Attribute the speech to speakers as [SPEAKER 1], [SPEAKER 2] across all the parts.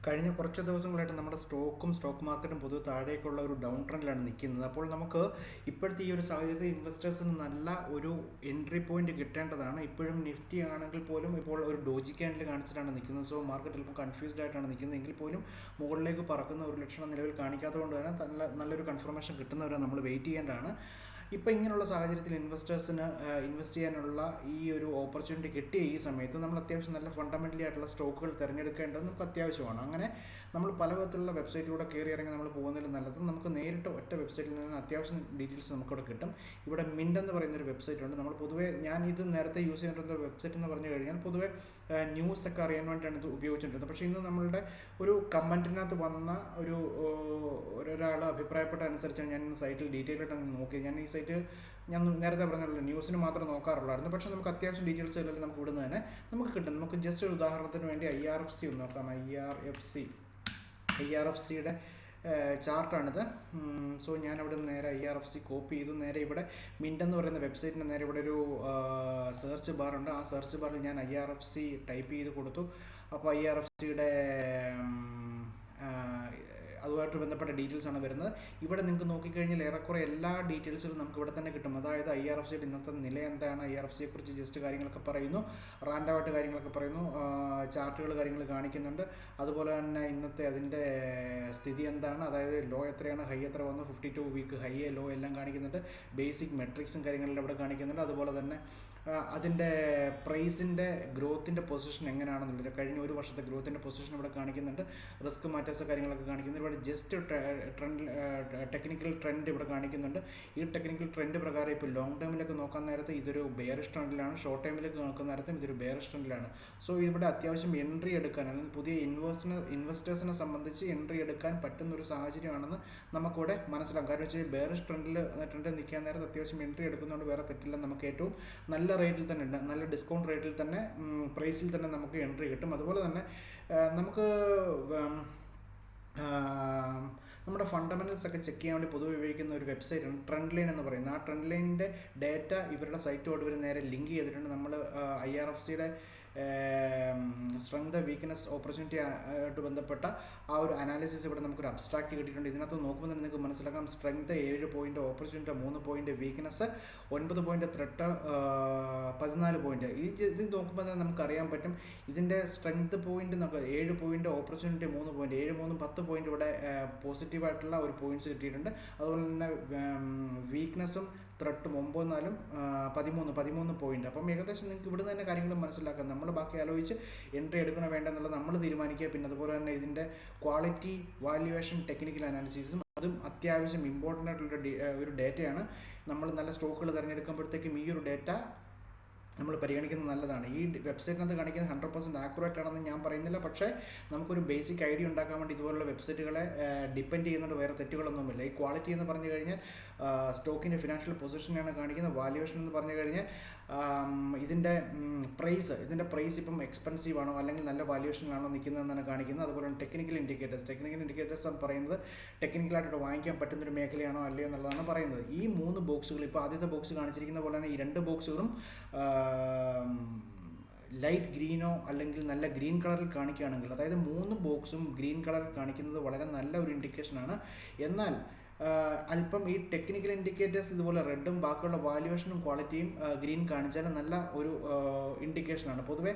[SPEAKER 1] കഴിഞ്ഞ കുറച്ച് ദിവസങ്ങളായിട്ട് നമ്മുടെ സ്റ്റോക്ക് മാർക്കറ്റും പൊതുവെ താഴേക്കുള്ള ഒരു ഡൗൺ ട്രെൻഡിലാണ് നിൽക്കുന്നത്. അപ്പോൾ നമുക്ക് ഇപ്പോഴത്തെ ഈ ഒരു സാഹചര്യത്തിൽ ഇൻവെസ്റ്റേഴ്സിന് നല്ല ഒരു എൻട്രി പോയിന്റ് കിട്ടേണ്ടതാണ്. ഇപ്പോഴും നിഫ്റ്റി ആണെങ്കിൽ പോലും ഇപ്പോൾ ഒരു ഡോജി ക്യാൻഡിൽ കാണിച്ചിട്ടാണ് നിൽക്കുന്നത്. സോ മാർക്കറ്റ് അല്പം കൺഫ്യൂസ്ഡ് ആയിട്ടാണ് നിൽക്കുന്നത്. എങ്കിൽ പോലും മുകളിലേക്ക് പറക്കുന്ന ഒരു ലക്ഷണം നിലവിൽ കാണിക്കാത്തതുകൊണ്ട് തന്നെ നല്ലൊരു കൺഫർമേഷൻ കിട്ടുന്നവരെ നമ്മൾ വെയിറ്റ് ചെയ്യേണ്ടതാണ്. ഇപ്പോൾ ഇങ്ങനെയുള്ള സാഹചര്യത്തിൽ ഇൻവെസ്റ്റേഴ്സിന് ഇൻവെസ്റ്റ് ചെയ്യാനുള്ള ഈ ഒരു ഓപ്പർച്യൂണിറ്റി കിട്ടിയ ഈ സമയത്ത് നമ്മൾ അത്യാവശ്യം നല്ല ഫണ്ടമെൻ്റലി ആയിട്ടുള്ള സ്റ്റോക്കുകൾ തിരഞ്ഞെടുക്കേണ്ടത് നമുക്ക് അത്യാവശ്യമാണ്. അങ്ങനെ നമ്മൾ പല വിധത്തിലുള്ള വെബ്സൈറ്റിലൂടെ കയറി ഇറങ്ങി നമ്മൾ പോകുന്നതിൽ നല്ലത് നമുക്ക് നേരിട്ട് ഒറ്റ വെബ്സൈറ്റിൽ നിന്ന് അത്യാവശ്യം ഡീറ്റെയിൽസ് നമുക്കിവിടെ കിട്ടും. ഇവിടെ മിൻറ്റ് എന്ന് പറയുന്നൊരു വെബ്സൈറ്റ് ഉണ്ട്. നമ്മൾ പൊതുവേ ഞാൻ ഇത് നേരത്തെ യൂസ് ചെയ്തിട്ടുള്ള വെബ്സൈറ്റ് എന്ന് പറഞ്ഞു കഴിഞ്ഞാൽ പൊതുവേ ന്യൂസൊക്കെ അറിയാൻ വേണ്ടിയിട്ടാണ് ഇത് ഉപയോഗിച്ചിട്ടുള്ളത്. പക്ഷേ ഇന്ന് നമ്മളുടെ ഒരു കമൻറ്റിനകത്ത് വന്ന ഒരാൾ അഭിപ്രായപ്പെട്ട അനുസരിച്ചാണ് ഞാൻ സൈറ്റിൽ ഡീറ്റെയിൽ ആയിട്ട് നോക്കിയത്. ഞാൻ ഈ സൈറ്റ് ഞാൻ നേരത്തെ പറഞ്ഞല്ലോ ന്യൂസിന് മാത്രം നോക്കാറുള്ളായിരുന്നു. പക്ഷേ നമുക്ക് അത്യാവശ്യം ഡീറ്റെയിൽസ് എല്ലാം നമുക്ക് ഇവിടുന്ന് തന്നെ നമുക്ക് കിട്ടും. നമുക്ക് ജസ്റ്റ് ഒരു ഉദാഹരണത്തിന് വേണ്ടി IRFC ഒന്ന് നോക്കാം. IRFCയുടെ ചാർട്ടാണിത്. സോ ഞാൻ അവിടെ നിന്ന് നേരെ IRFC കോപ്പി ചെയ്തു. നേരെ ഇവിടെ മിൻറ്റ് എന്ന് പറയുന്ന വെബ്സൈറ്റിന് നേരെ ഇവിടെ ഒരു സെർച്ച് ബാറുണ്ട്. ആ സെർച്ച് ബാറിൽ ഞാൻ IRFC ടൈപ്പ് ചെയ്ത് കൊടുത്തു. അപ്പോൾ IRFCയുടെ അതുമായിട്ട് ബന്ധപ്പെട്ട ഡീറ്റെയിൽസ് ആണ് വരുന്നത്. ഇവിടെ നിങ്ങൾക്ക് നോക്കിക്കഴിഞ്ഞാൽ ഏറെക്കുറെ എല്ലാ ഡീറ്റെയിൽസും നമുക്ക് ഇവിടെ തന്നെ കിട്ടും. അതായത് IRFCയുടെ ഇന്നത്തെ നില എന്താണ്, IRFCയെ കുറിച്ച് ജസ്റ്റ് കാര്യങ്ങളൊക്കെ പറയുന്നു, റാൻഡമായിട്ട് കാര്യങ്ങളൊക്കെ പറയുന്നു, ചാർട്ടുകൾ കാര്യങ്ങൾ കാണിക്കുന്നുണ്ട്. അതുപോലെ തന്നെ ഇന്നത്തെ അതിൻ്റെ സ്ഥിതി എന്താണ്, അതായത് ലോ എത്രയാണ്, ഹൈ എത്ര വന്നു, 52 വീക്ക് ഹൈ ലോ എല്ലാം കാണിക്കുന്നുണ്ട്. ബേസിക് മെട്രിക്സും കാര്യങ്ങളെല്ലാം ഇവിടെ കാണിക്കുന്നുണ്ട്. അതുപോലെ തന്നെ അതിൻ്റെ പ്രൈസിൻ്റെ ഗ്രോത്തിൻ്റെ പൊസിഷൻ എങ്ങനെയാണെന്നുള്ളത് കഴിഞ്ഞ ഒരു വർഷത്തെ ഗ്രോത്തിൻ്റെ പൊസിഷൻ ഇവിടെ കാണിക്കുന്നുണ്ട്. റിസ്ക് മാറ്റേഴ്സ് കാര്യങ്ങളൊക്കെ കാണിക്കുന്നുണ്ട്. ഇവിടെ ജസ്റ്റ് ടെക്നിക്കൽ ട്രെൻഡ് ഇവിടെ കാണിക്കുന്നുണ്ട്. ഈ ടെക്നിക്കൽ ട്രെൻഡ് പ്രകാരം ഇപ്പോൾ ലോങ് ടൈമിലൊക്കെ നോക്കാൻ നേരത്ത് ഇതൊരു ബെയറിഷ് ട്രെൻഡിലാണ്, ഷോർട്ട് ടൈമിലേക്ക് നോക്കുന്ന നേരത്തും ഇതൊരു ബെയറിഷ് ട്രെൻഡിലാണ്. സോ ഇവിടെ അത്യാവശ്യം എൻട്രി എടുക്കാൻ അല്ലെങ്കിൽ പുതിയ ഇൻവെസ്റ്റേഴ്സിനെ സംബന്ധിച്ച് എൻട്രി എടുക്കാൻ പറ്റുന്ന ഒരു സാഹചര്യമാണെന്ന് നമുക്കിവിടെ മനസ്സിലാക്കാം. കാരണം വെച്ചാൽ ബെയറിഷ് ട്രെൻഡിൽ നിൽക്കാൻ നേരത്ത് അത്യാവശ്യം എൻട്രി എടുക്കുന്നതുകൊണ്ട് വേറെ തെറ്റില്ല. നമുക്ക് ഏറ്റവും നല്ല റേറ്റിൽ തന്നെ ഉണ്ട്, നല്ല ഡിസ്കൗണ്ട് റേറ്റിൽ തന്നെ പ്രൈസിൽ തന്നെ നമുക്ക് എൻട്രി കിട്ടും. അതുപോലെ തന്നെ നമുക്ക് നമ്മുടെ ഫണ്ടമെൻ്റൽസ് ഒക്കെ ചെക്ക് ചെയ്യാൻ വേണ്ടി പൊതുവെ ഉപയോഗിക്കുന്ന ഒരു വെബ്സൈറ്റാണ് ട്രെൻഡ് ലൈൻ എന്ന് പറയുന്നത്. ആ ട്രെൻഡ് ലൈനിൻ്റെ ഡേറ്റ ഇവരുടെ സൈറ്റോട് ഇവർ നേരെ ലിങ്ക് ചെയ്തിട്ടുണ്ട്. നമ്മൾ IRFCയുടെ സ്ട്രെങ്ത്, വീക്ക്നെസ്, ഓപ്പർച്യൂണിറ്റി ആയിട്ട് ബന്ധപ്പെട്ട ആ ഒരു അനാലിസിസ് ഇവിടെ നമുക്കൊരു അബ്സ്ട്രാക്റ്റ് കിട്ടിയിട്ടുണ്ട്. ഇതിനകത്ത് നോക്കുമ്പോൾ തന്നെ നിങ്ങൾക്ക് മനസ്സിലാക്കാം. Strength 7 point, opportunity 3 point, weakness 9 point, threat 14 point. ഇത് നോക്കുമ്പോൾ തന്നെ നമുക്കറിയാൻ പറ്റും ഇതിൻ്റെ സ്ട്രെങ്ത് പോയിന്റ് നമുക്ക് 7 പോയിന്റ്, ഓപ്പർച്യൂണിറ്റി 3 പോയിന്റ്, 7, 3, 10 പോയിന്റ് ഇവിടെ പോസിറ്റീവായിട്ടുള്ള ഒരു പോയിന്റ്സ് കിട്ടിയിട്ടുണ്ട്. അതുപോലെ തന്നെ വീക്ക്നെസ്സും ത്രെട്ടും 9, 4, 13 പോയിന്റ്. അപ്പം ഏകദേശം നിങ്ങൾക്ക് ഇവിടെ തന്നെ കാര്യങ്ങൾ മനസ്സിലാക്കാം. നമ്മൾ ബാക്കി ആലോചിച്ച് എൻട്രി എടുക്കണോ വേണ്ടെന്നുള്ളത് നമ്മൾ തീരുമാനിക്കുക. പിന്നെ അതുപോലെ തന്നെ ഇതിൻ്റെ ക്വാളിറ്റി വാല്യുവേഷൻ ടെക്നിക്കൽ അനാലിസിസും അതും അത്യാവശ്യം ഇമ്പോർട്ടൻ്റ് ആയിട്ടുള്ള ഒരു ഡേറ്റയാണ്. നമ്മൾ നല്ല സ്റ്റോക്കുകൾ തിരഞ്ഞെടുക്കുമ്പോഴത്തേക്കും ഈ ഒരു ഡേറ്റ നമ്മൾ പരിഗണിക്കുന്നത് നല്ലതാണ്. ഈ വെബ്സൈറ്റിനകത്ത് കാണിക്കുന്നത് 100% ആക്യുറേറ്റ് ആണെന്ന് ഞാൻ പറയുന്നില്ല. പക്ഷേ നമുക്കൊരു ബേസിക് ഐഡിയ ഉണ്ടാക്കാൻ വേണ്ടി ഇതുപോലുള്ള വെബ്സൈറ്റുകളെ ഡിപ്പെൻഡ് ചെയ്യുന്നുണ്ട്. വേറെ തെറ്റുകളൊന്നുമില്ല. ഈ ക്വാളിറ്റി എന്ന് പറഞ്ഞു കഴിഞ്ഞാൽ സ്റ്റോക്കിൻ്റെ ഫിനാൻഷ്യൽ പൊസിഷനാണ് കാണിക്കുന്നത്. വാല്യുവേഷൻ എന്ന് പറഞ്ഞു കഴിഞ്ഞാൽ ഇതിൻ്റെ പ്രൈസ് ഇപ്പം എക്സ്പെൻസീവ് ആണോ അല്ലെങ്കിൽ നല്ല വാല്യുവേഷനിലാണോ നിൽക്കുന്നതെന്നാണ് കാണിക്കുന്നത്. അതുപോലെ ടെക്നിക്കൽ ഇൻഡിക്കേറ്റേഴ്സ് എന്ന് പറയുന്നത് ടെക്നിക്കലായിട്ട് വാങ്ങിക്കാൻ പറ്റുന്നൊരു മേഖലയാണോ അല്ലയോ എന്നുള്ളതാണ് പറയുന്നത്. ഈ 3 ബോക്സുകൾ, ഇപ്പോൾ ആദ്യത്തെ ബോക്സ് കാണിച്ചിരിക്കുന്ന പോലെ തന്നെ ഈ 2 ബോക്സുകളും ലൈറ്റ് ഗ്രീനോ അല്ലെങ്കിൽ നല്ല ഗ്രീൻ കളറിൽ കാണിക്കുകയാണെങ്കിൽ, അതായത് 3 ബോക്സും ഗ്രീൻ കളറിൽ കാണിക്കുന്നത് വളരെ നല്ല ഒരു ഇൻഡിക്കേഷനാണ്. എന്നാൽ അല്പം ഈ ടെക്നിക്കൽ ഇൻഡിക്കേറ്റേഴ്സ് ഇതുപോലെ റെഡും ബാക്കിയുള്ള വാല്യുവേഷനും ക്വാളിറ്റിയും ഗ്രീൻ കാണിച്ചാൽ നല്ല ഒരു ഇൻഡിക്കേഷനാണ്. പൊതുവെ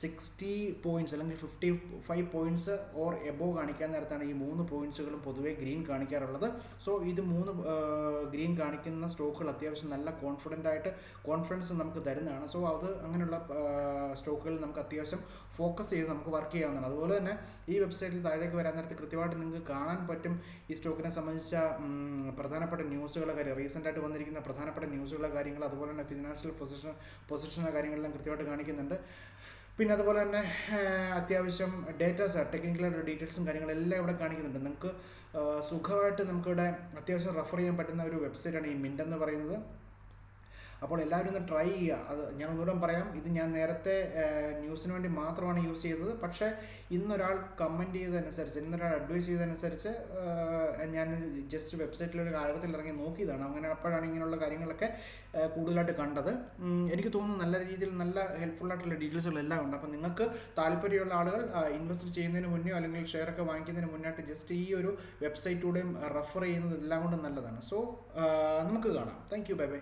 [SPEAKER 1] 60 പോയിൻറ്റ്സ് അല്ലെങ്കിൽ 55 പോയിൻറ്റ്സ് ഓർ എബോവ് കാണിക്കാൻ നേരത്താണ് ഈ 3 പോയിൻറ്റ്സുകളും പൊതുവെ ഗ്രീൻ കാണിക്കാറുള്ളത്. സോ ഇത് 3 ഗ്രീൻ കാണിക്കുന്ന സ്റ്റോക്കുകൾ അത്യാവശ്യം നല്ല കോൺഫിഡൻസ് നമുക്ക് തരുന്നതാണ്. സോ അത് അങ്ങനെയുള്ള സ്റ്റോക്കുകൾ നമുക്ക് അത്യാവശ്യം ഫോക്കസ് ചെയ്ത് നമുക്ക് വർക്ക് ചെയ്യാവുന്നതാണ്. അതുപോലെ തന്നെ ഈ വെബ്സൈറ്റിൽ താഴേക്ക് വരാൻ നേരത്തെ കൃത്യമായിട്ട് നിങ്ങൾക്ക് കാണാൻ പറ്റും ഈ സ്റ്റോക്കിനെ സംബന്ധിച്ച പ്രധാനപ്പെട്ട ന്യൂസുകളുടെ കാര്യം, റീസെൻ്റായിട്ട് വന്നിരിക്കുന്ന പ്രധാനപ്പെട്ട ന്യൂസുകളുടെ കാര്യങ്ങൾ, അതുപോലെ തന്നെ ഫിനാൻഷ്യൽ പൊസിഷൻ്റെ കാര്യങ്ങളെല്ലാം കൃത്യമായിട്ട് കാണിക്കുന്നുണ്ട്. പിന്നെ അതുപോലെ തന്നെ അത്യാവശ്യം ഡേറ്റാസ്, ടെക്നിക്കലായിട്ട് ഡീറ്റെയിൽസും കാര്യങ്ങളെല്ലാം ഇവിടെ കാണിക്കുന്നുണ്ട്. നിങ്ങൾക്ക് സുഖമായിട്ട് നമുക്കിവിടെ അത്യാവശ്യം റെഫർ ചെയ്യാൻ പറ്റുന്ന ഒരു വെബ്സൈറ്റാണ് ഈ മിൻറ്റ് എന്ന് പറയുന്നത്. അപ്പോൾ എല്ലാവരും ഒന്ന് ട്രൈ ചെയ്യുക. അത് ഞാൻ ഒന്നുകൂടെ പറയാം, ഇത് ഞാൻ നേരത്തെ ന്യൂസിന് വേണ്ടി മാത്രമാണ് യൂസ് ചെയ്തത്. പക്ഷേ ഇന്നൊരാൾ കമൻറ്റ് ചെയ്തതനുസരിച്ച്, ഇന്നൊരാൾ അഡ്വൈസ് ചെയ്തതനുസരിച്ച് ഞാൻ ജസ്റ്റ് വെബ്സൈറ്റിലൊരു കാര്യത്തിൽ ഇറങ്ങി നോക്കിയതാണ്. അങ്ങനെ അപ്പോഴാണ് ഇങ്ങനെയുള്ള കാര്യങ്ങളൊക്കെ കൂടുതലായിട്ട് കണ്ടത്. എനിക്ക് തോന്നുന്നു നല്ല രീതിയിൽ നല്ല ഹെൽപ്ഫുള്ളായിട്ടുള്ള ഡീറ്റെയിൽസുകളെല്ലാം ഉണ്ട്. അപ്പോൾ നിങ്ങൾക്ക് താല്പര്യമുള്ള ആളുകൾ ഇൻവെസ്റ്റ് ചെയ്യുന്നതിന് മുന്നേ അല്ലെങ്കിൽ ഷെയറൊക്കെ വാങ്ങിക്കുന്നതിന് മുന്നായിട്ട് ജസ്റ്റ് ഈ ഒരു വെബ്സൈറ്റിലൂടെയും റെഫർ ചെയ്യുന്നത് എല്ലാം കൊണ്ടും നല്ലതാണ്. സോ നമുക്ക് കാണാം. Thank you, bye bye.